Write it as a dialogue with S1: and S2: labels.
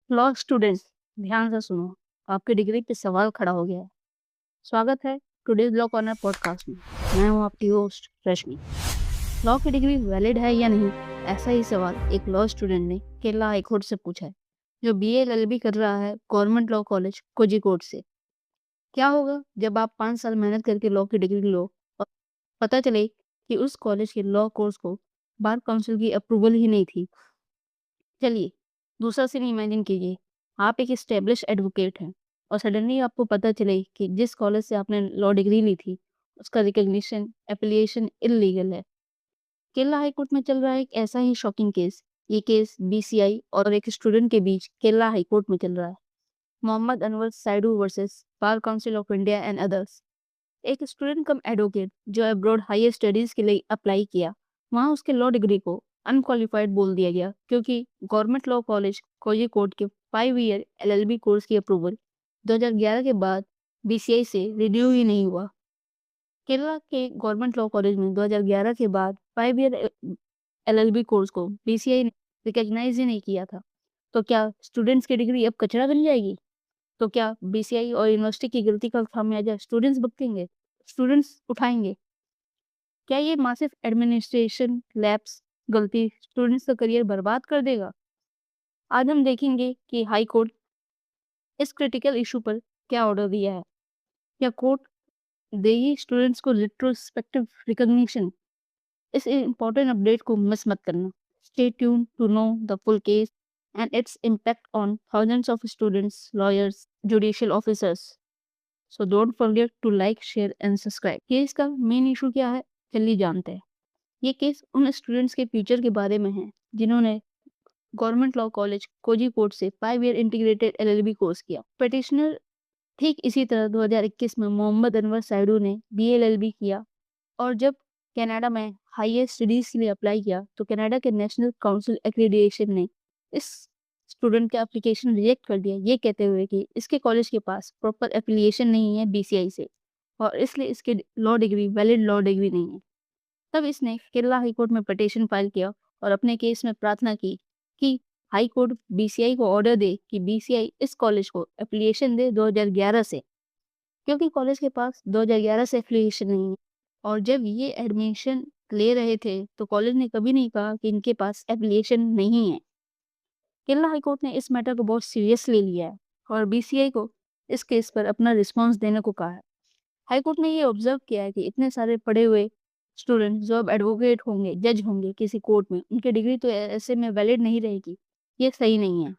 S1: Law students, ध्यान से सुनो। आपकी डिग्री पे सवाल खड़ा हो गया है। स्वागत है टुडेज लॉ कॉर्नर पॉडकास्ट में। मैं हूं आपकी होस्ट रश्मि। लॉ की डिग्री वैलिड है या नहीं, ऐसा ही सवाल एक लॉ स्टूडेंट ने केरला हाई कोर्ट से पूछा है, जो बीए एलएलबी कर रहा है गवर्नमेंट लॉ कॉलेज कोझिकोड से। क्या होगा जब आप 5 साल मेहनत करके लॉ की डिग्री लो और पता चले कि उस कॉलेज के लॉ कोर्स को बार काउंसिल की अप्रूवल ही नहीं थी। चलिए, दूसरा सीन इमेजिन कीजिए। आप एक एस्टेब्लिश एडवोकेट हैं और सडनली आपको पता चले कि जिस कॉलेज से आपने लॉ डिग्री ली थी, उसका रिकॉग्निशन एप्लीकेशन इल्लीगल है। केरला हाई कोर्ट में चल रहा है एक ऐसा ही शॉकिंग केस। ये केस बीसीआई और एक स्टूडेंट के बीच केरला हाई कोर्ट में चल रहा है। Mohammad Anwar Saidu versus bar council of India and others. एक स्टूडेंट कम एडवोकेट जो अब्रॉड हायर स्टडीज के लिए अप्लाई किया, वहां उसके लॉ डिग्री को अनक्वालिफाइड बोल दिया गया, क्योंकि गवर्नमेंट लॉ कॉलेज कोझिकोड के 5 ईयर एलएलबी कोर्स की अप्रूवल 2011 के बाद बीसीआई से रिन्यू ही नहीं हुआ। केरला के गवर्नमेंट लॉ कॉलेज में 2011 के बाद 5 ईयर एलएलबी कोर्स को बीसीआई ने रिकॉग्नाइज ही नहीं किया था। तो क्या स्टूडेंट्स की डिग्री अब कचरा बन जाएगी? तो क्या बीसीआई और यूनिवर्सिटी की गलती का खामियाजा स्टूडेंट्स भुगतेंगे? स्टूडेंट्स उठाएंगे? क्या ये मासिव एडमिनिस्ट्रेशन लैप्स गलती स्टूडेंट्स का करियर बर्बाद कर देगा? आज हम देखेंगे कि हाई कोर्ट इस क्रिटिकल इशू पर क्या ऑर्डर दिया है। क्या कोर्ट देगी स्टूडेंट्स को रिट्रोस्पेक्टिव रिकॉग्निशन? इस इम्पोर्टेंट अपडेट को मिस मत करना। Stay tune to know the full case and its impact on thousands of students, lawyers, judicial officers. So don't forget to like, share and subscribe. Case का main issue क्या है, चलिए जानते हैं। ये केस उन स्टूडेंट्स के फ्यूचर के बारे में है जिन्होंने गवर्नमेंट लॉ कॉलेज कोझिकोड से 5 ईयर इंटीग्रेटेड एलएलबी कोर्स किया। पिटिशनर ठीक इसी तरह 2021 में मोहम्मद अनवर साइडू ने बीएलएलबी किया, और जब कनाडा में हाईयर स्टडीज के लिए अप्लाई किया तो कनाडा के नेशनल काउंसिल एक्रीडिएशन ने इस स्टूडेंट का एप्लीकेशन रिजेक्ट कर दिया, ये कहते हुए कि इसके कॉलेज के पास प्रॉपर एफिलिएशन नहीं है बीसीआई से, और इसलिए इसकी law degree valid law degree नहीं है। तब इसने केरला हाई कोर्ट में पिटीशन फाइल किया और अपने केस में प्रार्थना की कि हाई कोर्ट बीसीआई को ऑर्डर दे कि बीसीआई इस कॉलेज को एफिलिएशन दे 2011 से, क्योंकि कॉलेज के पास 2011 से एफिलिएशन नहीं है। और जब ये एडमिशन ले रहे थे तो कॉलेज ने कभी नहीं कहा कि इनके पास एफिलिएशन नहीं है। केरला हाई कोर्ट ने इस मैटर को बहुत सीरियसली लिया है और बीसीआई को इस केस पर अपना रिस्पॉन्स देने को कहा है। हाई कोर्ट ने ये ऑब्जर्व किया है कि इतने सारे पढ़े हुए स्टूडेंट जो अब एडवोकेट होंगे, जज होंगे किसी कोर्ट में, उनकी डिग्री तो ऐसे में वैलिड नहीं रहेगी। ये सही नहीं है।